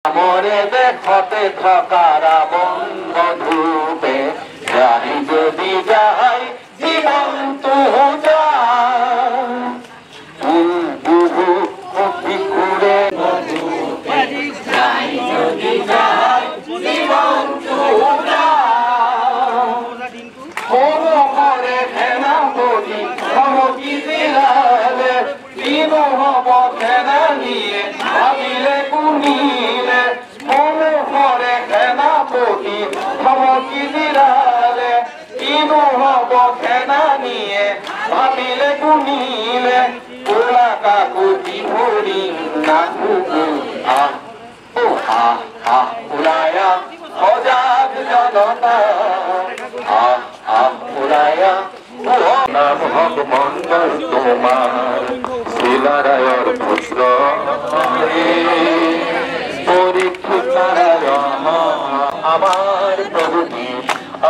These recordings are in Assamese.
মরে দেখতে থাকারা বন্ধুপে যাই যদি যাই জীবন তো ভাবিলে কুনিলে ওলা কাকুতি ভরি নাকুকু আহ ও আহ আহ উলায়া অজাগ জনতা আহ আহ উলায়া নাম হক মঙ্গল তোমার শিলারায়র পুত্র পরীক্ষিত আমার প্রভুটি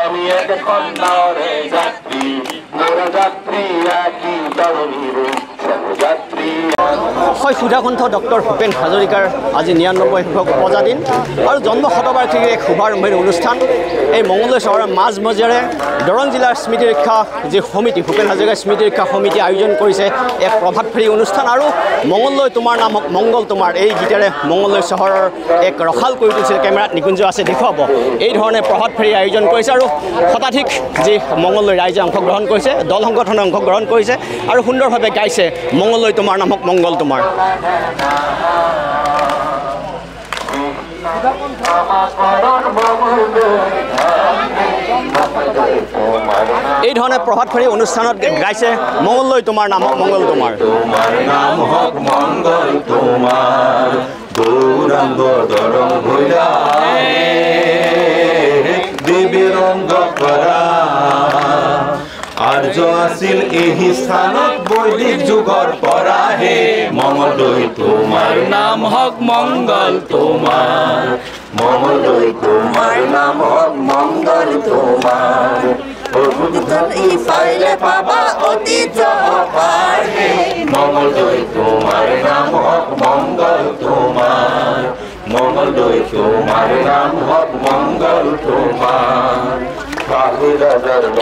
আমি এক কন্যারে যাত্রী মোর যাত্রী একই তরুণীর যাত্রী হয় সুধাকণ্ঠ ডক্টৰ ভূপেন হাজৰিকাৰ আজি ৯৯ সংখ্যক উপজাদিন আৰু জন্ম শতবাৰ্ষিকীৰ এক শুভাৰম্ভণি অনুষ্ঠান এই মঙলদৈ চহৰৰ মাজমজিয়াৰে দৰং জিলাৰ স্মৃতি ৰক্ষা যি সমিতি ভূপেন হাজৰিকাৰ স্মৃতি ৰক্ষা সমিতি আয়োজন কৰিছে এক প্ৰভাত ফেৰী অনুষ্ঠান আৰু মঙলদৈ তোমাৰ নামক মংগল তোমাৰ এই গীতেৰে মঙলদৈ চহৰৰ এক ৰখাল কৰি তুলিছিল কেমেৰাত নিকুঞ্জ আছে দেখুৱাব এই ধৰণে প্ৰভাত ফেৰী আয়োজন কৰিছে আৰু শতাধিক যি মঙলদৈ ৰাইজে অংশগ্ৰহণ কৰিছে দল সংগঠনে অংশগ্ৰহণ কৰিছে আৰু সুন্দৰভাৱে গাইছে মঙলদৈ তোমাৰ নামক মংগল তোমাৰ এই ধৰণে প্ৰভাত ফেৰী অনুষ্ঠানত গাইছে মঙলদৈ তোমাৰ নামক মংগল তোমাৰ নাম হক মংগল তোমাৰ গৌৰাঙ্গ দৰং ভৈৰা দেৱীৰ অংগ কৰা আৰ্য আছিল এই স্থানত বৈদিক যুগৰ পৰা হে মঙলদৈ তোমাৰ নাম হক মংগল তোমাৰ মঙলদৈ তোমাৰ নাম হক মংগল তোমাৰ ইফালে পাবা অতীত পাৰ হে মঙলদৈ তোমাৰ নাম হক মংগল তোমাৰ মঙলদৈ তোমাৰ নাম হক মংগল তোমাৰ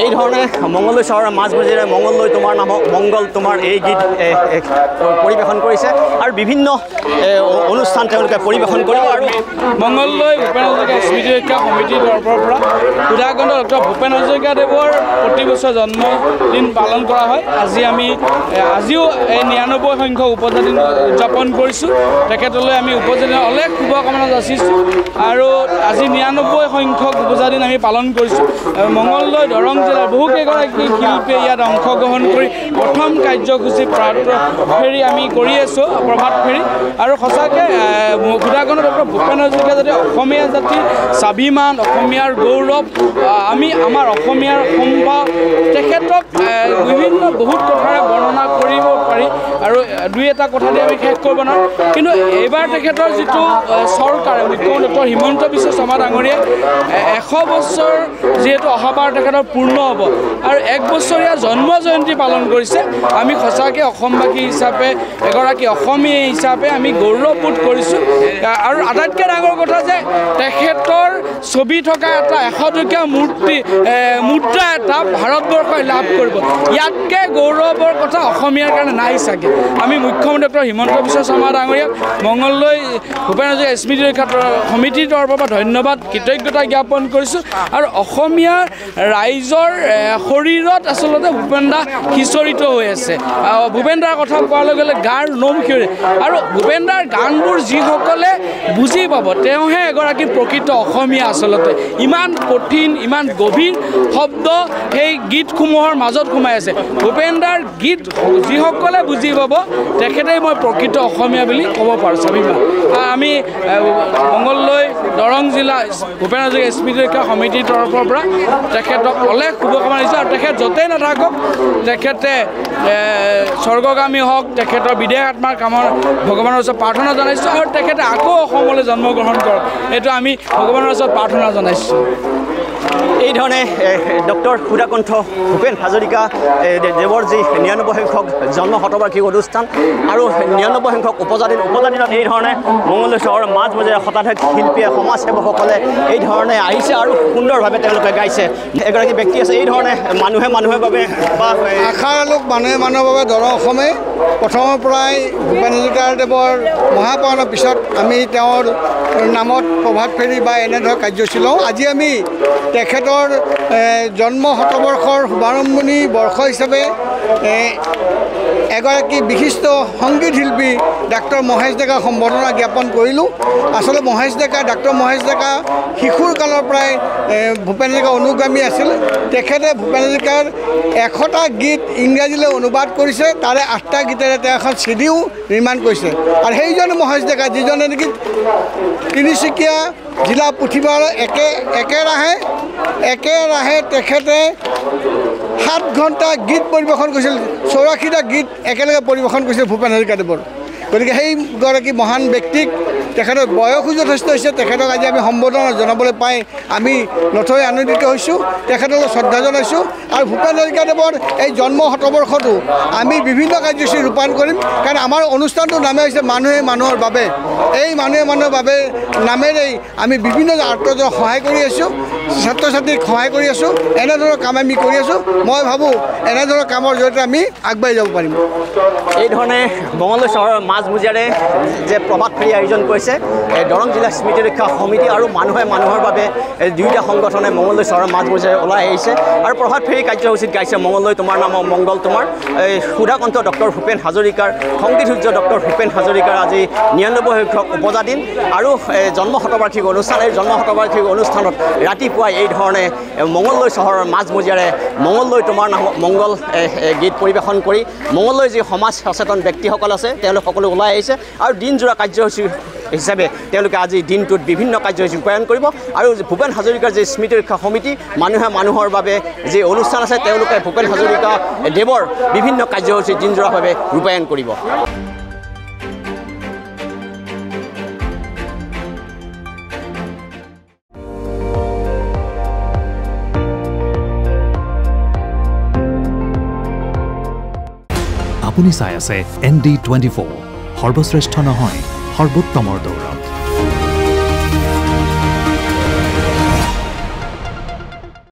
এই ধৰণে মঙলদৈ চহৰৰ মাজমজিয়াৰে মঙলদৈ তোমাৰ নামক মংগল তোমাৰ এই গীত পৰিৱেশন কৰিছে আৰু বিভিন্ন অনুষ্ঠান তেওঁলোকে পৰিৱেশন কৰিব আৰু মঙলদৈ ভূপেন হাজৰিকা স্মৃতি ৰক্ষা সমিতিৰ তৰফৰ পৰা সুধাকণ্ঠ ডক্টৰ ভূপেন হাজৰিকাদেৱৰ প্ৰতি বছৰ জন্মদিন পালন কৰা হয় আজিও এই ৯৯ সংখ্যক উপজাদিন উদযাপন কৰিছোঁ তেখেতলৈ আমি উপজাদিনৰ অলেখ শুভকামনা যাচিছোঁ আৰু আজি ৯৯ সংখ্যক উপজাদিন আমি পালন কৰিছোঁ মঙলদৈ দৰং জিলাৰ বহুকেইগৰাকী শিল্পীয়ে ইয়াত অংশগ্ৰহণ কৰি প্ৰথম কাৰ্যসূচী ফেৰী আমি কৰি আছোঁ প্ৰভাত ফেৰী আৰু সঁচাকৈ সুধাকণ্ঠ ডক্টৰ ভূপেন হাজৰিকা যাতে অসমীয়া জাতিৰ স্বাভিমান অসমীয়াৰ গৌৰৱ আমি আমাৰ অসমীয়াৰ সম্ভাৱ তেখেতক বিভিন্ন বহুত কথাৰে বৰ্ণনা কৰিব পাৰি আৰু দুই এটা কথা দি আমি শেষ কৰিব নোৱাৰোঁ কিন্তু এইবাৰ তেখেতৰ যিটো চৰকাৰে মুখ্যমন্ত্ৰী ডক্টৰ হিমন্ত বিশ্ব শৰ্মা ডাঙৰীয়াই ১০০ বছৰ যিহেতু অহাবাৰ তেখেতৰ পূৰ্ণ হ'ব আৰু ১ বছৰীয়া জন্ম জয়ন্তী পালন কৰিছে আমি সঁচাকৈ অসমবাসী হিচাপে এগৰাকী অসমীয়া হিচাপে আমি গৌৰৱবোধ কৰিছোঁ আৰু আটাইতকৈ ডাঙৰ কথা যে তেখেতৰ ছবি থকা এটা ১০০ টকীয়া মুদ্ৰা এটা ভাৰতবৰ্ষই লাভ কৰিব ইয়াতকৈ গৌৰৱৰ কথা অসমীয়াৰ কাৰণে নাই চাগে আমি মুখ্যমন্ত্ৰী ডক্টৰ হিমন্ত বিশ্ব শৰ্মা ডাঙৰীয়াক মঙলদৈ ভূপেন হাজৰিকা স্মৃতি ৰক্ষা সমিতিৰ তৰফৰ পৰা ধন্যবাদ কৃতজ্ঞতা জ্ঞাপন কৰিছোঁ আৰু অসমীয়া ৰাইজৰ শৰীৰত আচলতে ভূপেন দা সিঁচৰিত হৈ আছে ভূপেন দাৰ কথা কোৱাৰ লগে লগে গাৰ নোম শিয়ৰে আৰু ভূপেন দাৰ গানবোৰ যিসকলে বুজি পাব তেওঁহে এগৰাকী প্ৰকৃত অসমীয়া আচলতে ইমান কঠিন ইমান গভীৰ শব্দ সেই গীতসমূহৰ মাজত সোমাই আছে ভূপেন দাৰ গীত যিসকলে বুজি পাব তেখেতেই মই প্ৰকৃত অসমীয়া বুলি ক'ব পাৰোঁ স্বাভিমান আমি মঙলদৈ দৰং জিলা ভূপেন হাজৰিকা স্মৃতি ৰক্ষা সমিতিৰ তৰফৰ পৰা তেখেতক অলেখ শুভকামনা দিছোঁ আৰু তেখেত য'তেই নাথাকক তেখেতে স্বৰ্গগামী হওক তেখেতৰ বিদেহ আত্মাৰ কামনা ভগৱানৰ ওচৰত প্ৰাৰ্থনা জনাইছোঁ আৰু তেখেতে আকৌ অসমলৈ জন্মগ্ৰহণ কৰক এইটো আমি ভগৱানৰ ওচৰত প্ৰাৰ্থনা জনাইছোঁ এই ধৰণে ডক্টৰ সুধাকণ্ঠ ভূপেন হাজৰিকা দেৱৰ যি ৯৯ সংখ্যক জন্ম শতবাৰ্ষিকী অনুষ্ঠান আৰু ৯৯ সংখ্যক উপজাদিনত এই ধৰণে মঙলদৈ চহৰৰ মাজ মজিয়াৰ শতাধিক শিল্পীয়ে সমাজসেৱকসকলে এই ধৰণে আহিছে আৰু সুন্দৰভাৱে তেওঁলোকে গাইছে এগৰাকী ব্যক্তি আছে এই ধৰণে মানুহৰ বাবে বা আশাৰ লোক মানুহৰ বাবে দৰং অসমে প্ৰথমৰ পৰাই ভূপেন হাজৰিকাদেৱৰ মহাপৰণৰ পিছত আমি তেওঁৰ নামত প্ৰভাত ফেৰী বা এনেধৰণৰ কাৰ্যসূচী লওঁ আজি আমি তেখেতৰ জন্ম শতবৰ্ষৰ শুভাৰম্ভণি বৰ্ষ হিচাপে এগৰাকী বিশিষ্ট সংগীত শিল্পী ডাক্তৰ মহেশ ডেকা সম্বৰ্ধনা জ্ঞাপন কৰিলোঁ আচলতে ডাক্তৰ মহেশ ডেকা শিশুৰ কালৰ পৰাই ভূপেন হাজৰিকাৰ অনুগামী আছিল তেখেতে ভূপেন হাজৰিকাৰ ১০০টা গীত ইংৰাজীলৈ অনুবাদ কৰিছে তাৰে ৮টা গীতেৰে তেওঁ এখন চিডিও নিৰ্মাণ কৰিছে আৰু সেইজন মহেশ ডেকা যিজনে নেকি তিনিচুকীয়া জিলা পুথিভঁৰালৰ একেৰাহে তেখেতে ৭ ঘণ্টা গীত পৰিৱেশন কৰিছিল ৮৪টা গীত একেলগে পৰিৱেশন কৰিছিল ভূপেন হাজৰিকাদেৱৰ গতিকে সেইগৰাকী মহান ব্যক্তিক তেখেতৰ বয়সো যথেষ্ট হৈছে তেখেতক আজি আমি সম্বোধনা জনাবলৈ পাই আমি নথৈ আনন্দিত হৈছোঁ তেখেতলৈ শ্ৰদ্ধা জনাইছোঁ আৰু ভূপেন হাজৰিকাদেৱৰ এই জন্ম শতবৰ্ষটো আমি বিভিন্ন কাৰ্যসূচী ৰূপায়ণ কৰিম কাৰণ আমাৰ অনুষ্ঠানটোৰ নামে হৈছে মানুহে মানুহৰ বাবে এই মানুহে মানুহৰ বাবে নামেৰেই আমি বিভিন্ন আৰ্তজনক সহায় কৰি আছোঁ ছাত্ৰ ছাত্ৰীক সহায় কৰি আছোঁ এনেধৰণৰ কাম আমি কৰি আছোঁ মই ভাবোঁ এনেধৰণৰ কামৰ জৰিয়তে আমি আগবাঢ়ি যাব পাৰিম এই ধৰণে মঙলদৈ চহৰৰ মাজমজিয়াৰে যে প্ৰভাত ফেৰী আয়োজন কৰিছে দৰং জিলা স্মৃতি ৰক্ষা সমিতি আৰু মানুহৰ বাবে দুয়োটা সংগঠনে মঙলদৈ চহৰৰ মাজমজিয়াৰে ওলাই আহিছে আৰু প্ৰভাত ফেৰী কাৰ্যসূচীত গাইছে মঙলদৈ তোমাৰ নাম মংগল তোমাৰ সুধাকণ্ঠ ডক্টৰ ভূপেন হাজৰিকাৰ সংগীত সূৰ্য ডক্টৰ ভূপেন হাজৰিকাৰ আজি ৯৯ সংখ্যক উপজাদিন আৰু জন্ম শতবাৰ্ষিকী অনুষ্ঠান এই জন্ম শতবাৰ্ষিকী অনুষ্ঠানত ৰাতিপুৱাই এই ধৰণে মঙলদৈ চহৰৰ মাজমজিয়াৰে মঙলদৈ তোমাৰ নাম মংগল গীত পৰিৱেশন কৰি মঙলদৈ যি সমাজ সচেতন ব্যক্তিসকল আছে তেওঁলোক সকলো ওলাই আহিছে আৰু দিনজোৰা কাৰ্যসূচী হিচাপে তেওঁলোকে আজি দিনটোত বিভিন্ন কাৰ্যসূচী ৰূপায়ণ কৰিব আৰু ভূপেন হাজৰিকাৰ যি স্মৃতি ৰক্ষা সমিতি মানুহৰ বাবে যি অনুষ্ঠান আছে তেওঁলোকে ভূপেন হাজৰিকা দেৱৰ বিভিন্ন কাৰ্যসূচী দিনজোৰাভাৱে ৰূপায়ণ কৰিব আপুনি চাই আছে ND24 সৰ্বশ্ৰেষ্ঠ নহয় সৰ্বোত্তমৰ দৌৰত